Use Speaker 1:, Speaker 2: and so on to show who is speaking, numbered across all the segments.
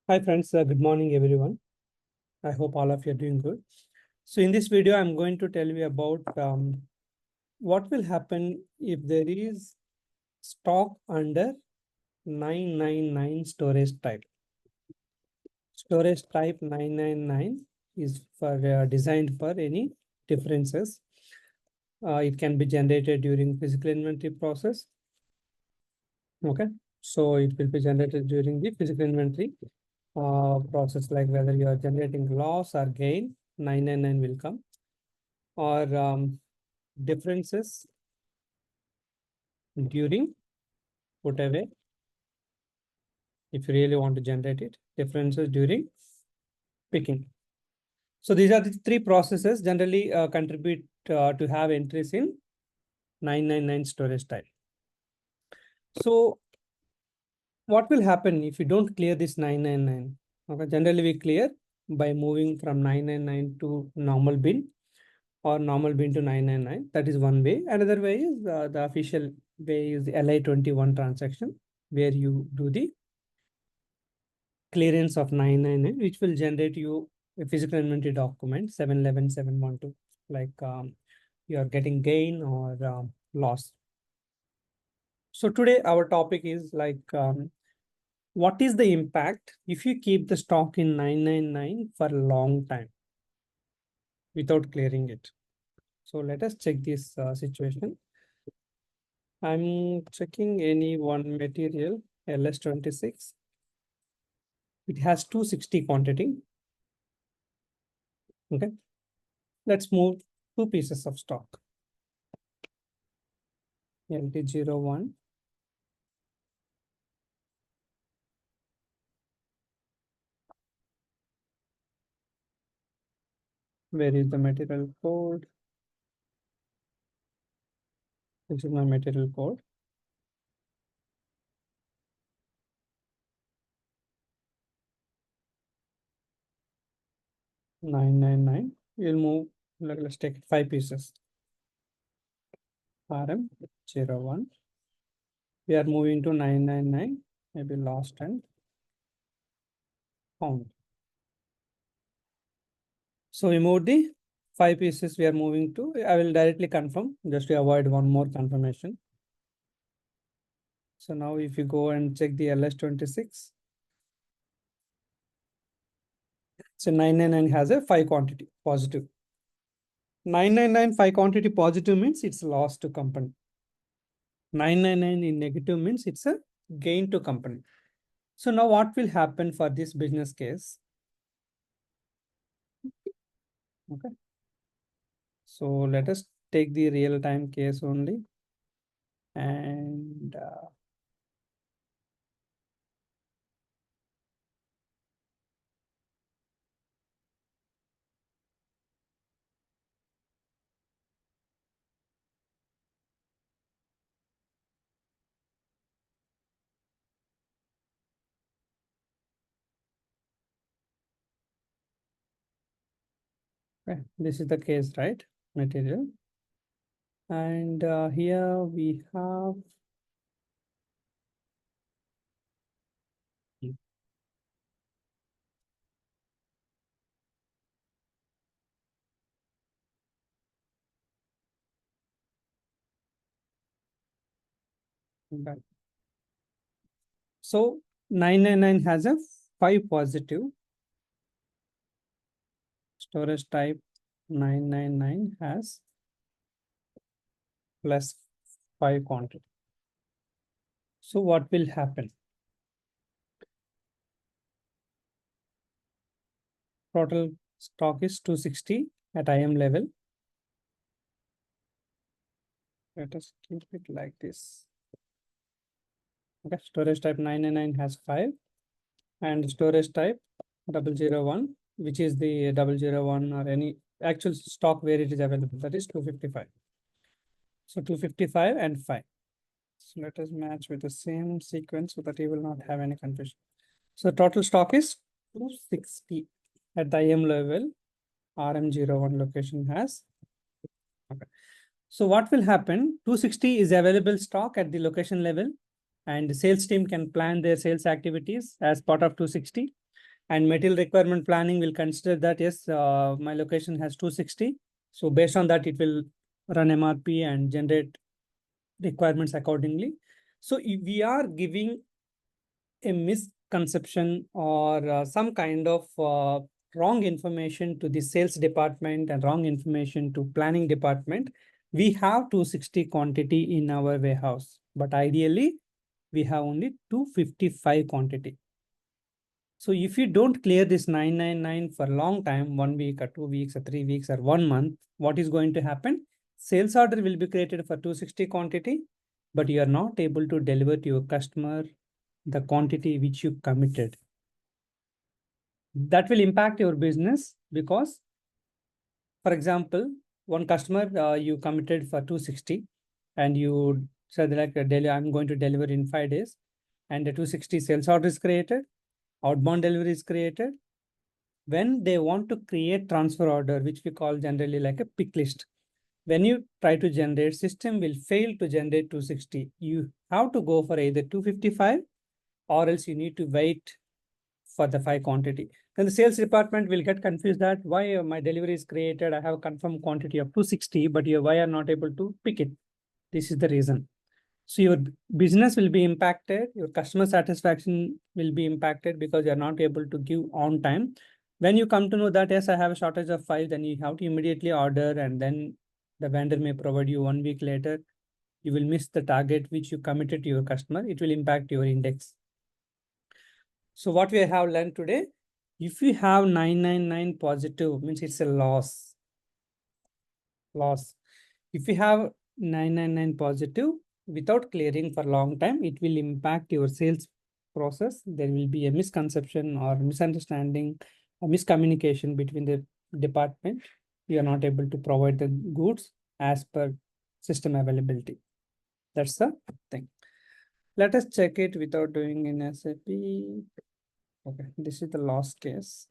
Speaker 1: Hi friends, good morning everyone. I hope all of you are doing good. So in this video, I'm going to tell you about what will happen if there is stock under 999 storage type. Storage type 999 is for designed for any differences. It can be generated during physical inventory process. Okay, so it will be generated during the physical inventory process, like whether you are generating loss or gain, 999 will come, or differences during put away. If you really want to generate it, differences during picking. So these are the three processes generally contribute to have entries in 999 storage type. So what will happen if you don't clear this 999? Okay, generally we clear by moving from 999 to normal bin or normal bin to 999. That is one way. Another way is the official way is the LI21 transaction, where you do the clearance of 999, which will generate you a physical inventory document 711712, like you are getting gain or loss. So today our topic is like what is the impact if you keep the stock in 999 for a long time without clearing it. So let us check this situation. I'm checking any one material, LS26. It has 260 quantity. Okay. Let's move two pieces of stock. LT01. Where is the material code? This is my material code. $999. We'll move, let's take 5 pieces. RM01. We are moving to 999, maybe lost and found. So we moved the 5 pieces we are moving to. I will directly confirm just to avoid one more confirmation. So now if you go and check the LS26, so 999 has a 5 quantity positive. 999 5 quantity positive means it's loss to company. 999 in negative means it's a gain to company. So now what will happen for this business case? Okay. So let us take the real time case only. And okay, this is the case, right? Material. And here we have that. So 999 has a 5 positive. Storage type 999 has plus 5 quantity. So what will happen? Total stock is 260 at IM level. Let us keep it like this. Okay, storage type 999 has 5 and storage type 001, which is the 001 or any actual stock where it is available, that is 255. So 255 and 5. So let us match with the same sequence so that you will not have any confusion. So total stock is 260 at the IM level. RM01 location has. Okay. So what will happen? 260 is available stock at the location level, and the sales team can plan their sales activities as part of 260. And material requirement planning will consider that, yes, my location has 260. So based on that, it will run MRP and generate requirements accordingly. So if we are giving a misconception or some kind of wrong information to the sales department and wrong information to planning department, we have 260 quantity in our warehouse, but ideally we have only 255 quantity. So if you don't clear this 999 for a long time, 1 week or 2 weeks or 3 weeks or 1 month, what is going to happen? Sales order will be created for 260 quantity, but you are not able to deliver to your customer the quantity which you committed. That will impact your business because, for example, one customer you committed for 260 and you said like I'm going to deliver in 5 days, and the 260 sales order is created, outbound delivery is created. When they want to create transfer order, which we call generally like a pick list, when you try to generate, system will fail to generate 260. You have to go for either 255 or else you need to wait for the 5 quantity. Then the sales department will get confused that why my delivery is created, I have confirmed quantity of 260, but you why are not able to pick it. This is the reason. So your business will be impacted, your customer satisfaction will be impacted because you're not able to give on time. When you come to know that, yes, I have a shortage of 5, then you have to immediately order, and then the vendor may provide you 1 week later. You will miss the target which you committed to your customer. It will impact your index. So what we have learned today, if you have 999 positive, means it's a loss. If you have 999 positive without clearing for long time, it will impact your sales process. There will be a misconception or misunderstanding or miscommunication between the department. You are not able to provide the goods as per system availability. That's the thing. Let us check it without doing in SAP. Okay, this is the loss case.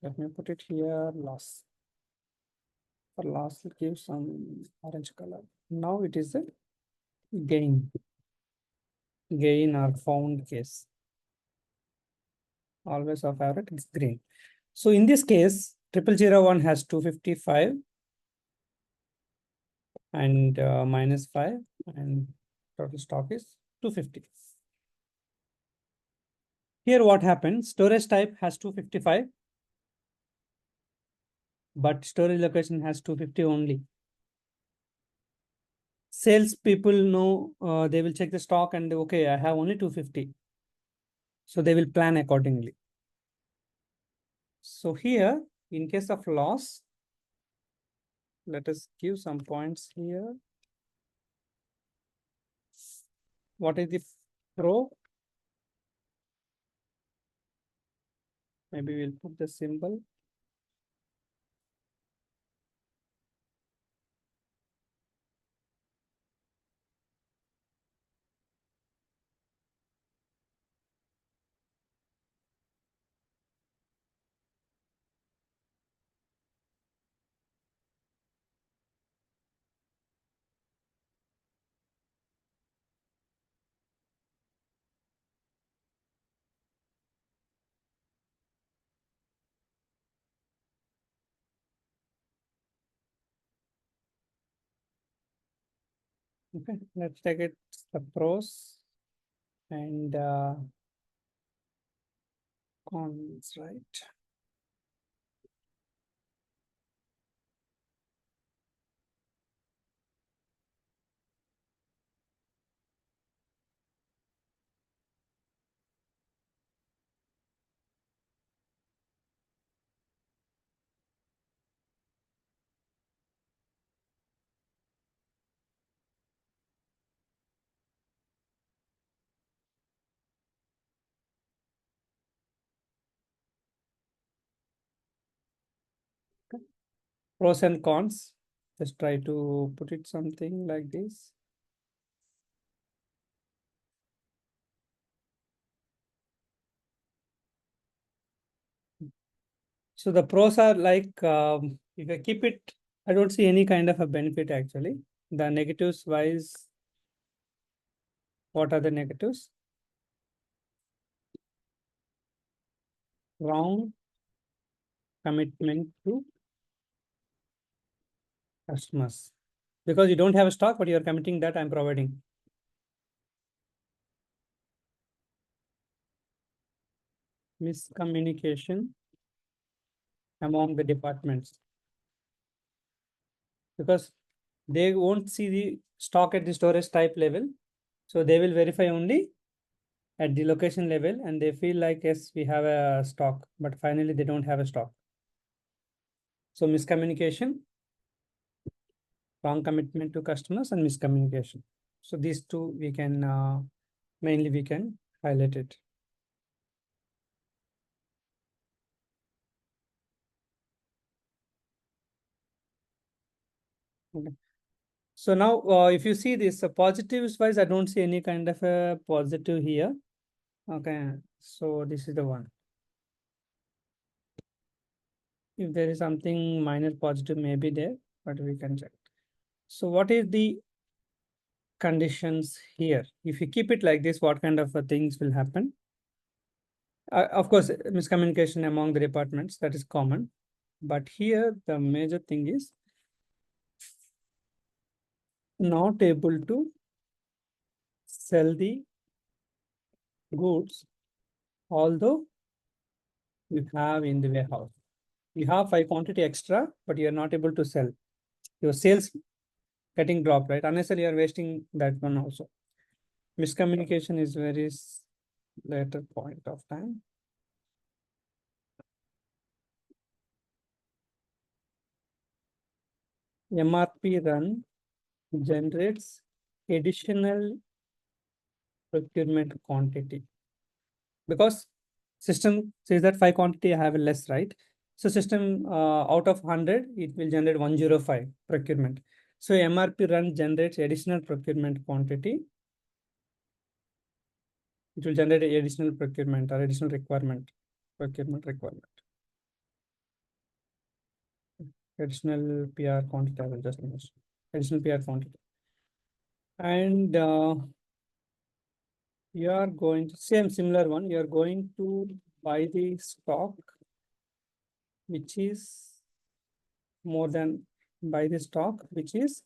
Speaker 1: Let me put it here, loss. For loss, give some orange color. Now it is a gain. Gain or found case. Always of average, it's green. So in this case, 0001 has 255 and -5, and total stock is 250. Here what happens, storage type has 255, but storage location has 250 only. Sales people know, they will check the stock and okay, I have only 250. So they will plan accordingly. So here, in case of loss, let us give some points here. What is the pro? Maybe we'll put the symbol. Okay, let's take it the pros and cons, right? Okay. Pros and cons. Let's try to put it something like this. So the pros are like, if I keep it, I don't see any kind of a benefit actually. The negatives wise, what are the negatives? wrong commitment to customers. Because you don't have a stock, but you're committing that I'm providing. Miscommunication among the departments. Because they won't see the stock at the storage type level. So they will verify only at the location level and they feel like, yes, we have a stock, but finally they don't have a stock. So miscommunication, wrong commitment to customers and miscommunication. So these two we can mainly we can highlight it. Okay. So now if you see this positives wise, I don't see any kind of a positive here. Okay, so this is the one. If there is something minor positive maybe there, but we can check. So what is the conditions here? If you keep it like this, what kind of things will happen? Of course, miscommunication among the departments, that is common. But here, the major thing is not able to sell the goods, although you have in the warehouse. You have 5 quantity extra, but you are not able to sell. Your sales getting dropped, right? Unnecessarily, you are wasting that one also. Miscommunication is very later point of time. MRP run generates additional procurement quantity because system says that 5 quantity I have a less, right? So system out of 100 it will generate 105 procurement. So MRP run generates additional procurement quantity. It will generate additional procurement or additional procurement requirement. Additional PR quantity, I will just mention. Additional PR quantity. And you are going to similar one. You are going to buy the stock, which is more than buy the stock, which is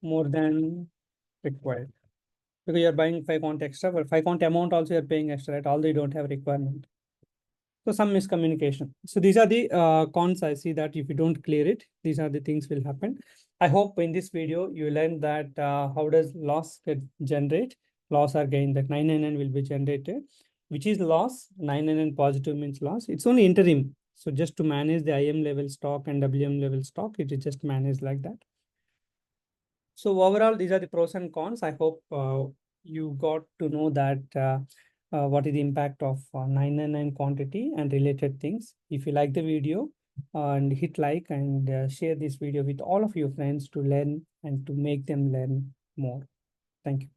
Speaker 1: more than required. Because you're buying 5 count extra, but 5 count amount also you're paying extra, right? Although you don't have requirement. So some miscommunication. So these are the cons. I see that if you don't clear it, these are the things will happen. I hope in this video you learned that how does loss get generate, loss or gain, that 999 will be generated, which is loss. 999 positive means loss. It's only interim. So just to manage the IM level stock and WM level stock, it is just managed like that. So overall, these are the pros and cons. I hope you got to know that what is the impact of 999 quantity and related things. If you like the video, and hit like and share this video with all of your friends to learn and to make them learn more. Thank you.